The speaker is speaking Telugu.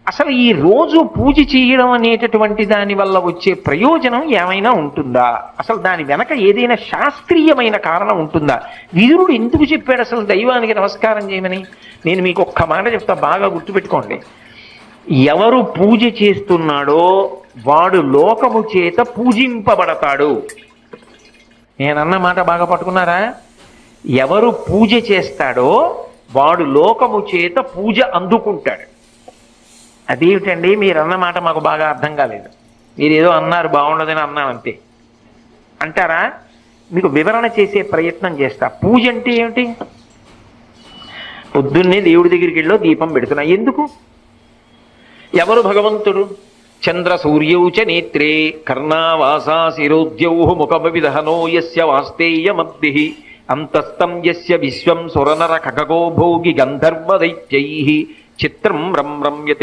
అసలు ఈ రోజు పూజ చేయడం అనేటటువంటి దాని వల్ల వచ్చే ప్రయోజనం ఏమైనా ఉంటుందా? అసలు దాని వెనక ఏదైనా శాస్త్రీయమైన కారణం ఉంటుందా? విదురుడు ఎందుకు చెప్పాడు అసలు దైవానికి నమస్కారం చేయమని? నేను మీకు ఒక్క మాట చెప్తా, బాగా గుర్తుపెట్టుకోండి. ఎవరు పూజ చేస్తున్నాడో వాడు లోకము చేత పూజింపబడతాడు. నేనన్న మాట బాగా పట్టుకున్నారా? ఎవరు పూజ చేస్తాడో వాడు లోకము చేత పూజ అందుకుంటాడు. అదేమిటండి మీరన్న మాట మాకు బాగా అర్థం కాలేదు, మీరు ఏదో అన్నారు బాగుండదని అన్నాను అంతే అంటారా? మీకు వివరణ చేసే ప్రయత్నం చేస్తా. పూజ అంటే ఏమిటి? పొద్దున్నే దేవుడి దగ్గరికి వెళ్ళో దీపం పెడుతున్నా, ఎందుకు? ఎవరు భగవంతుడు? చంద్ర సూర్యౌ చ నేత్రే కర్ణావాసా శిరోద్యౌ ముఖమవిదహనో యస్య వాస్తేయమద్భిః అంతస్తం యస్య విశ్వం సురనర ఖగో భోగి గంధర్వ దైత్యైః చిత్రం రమ్యతే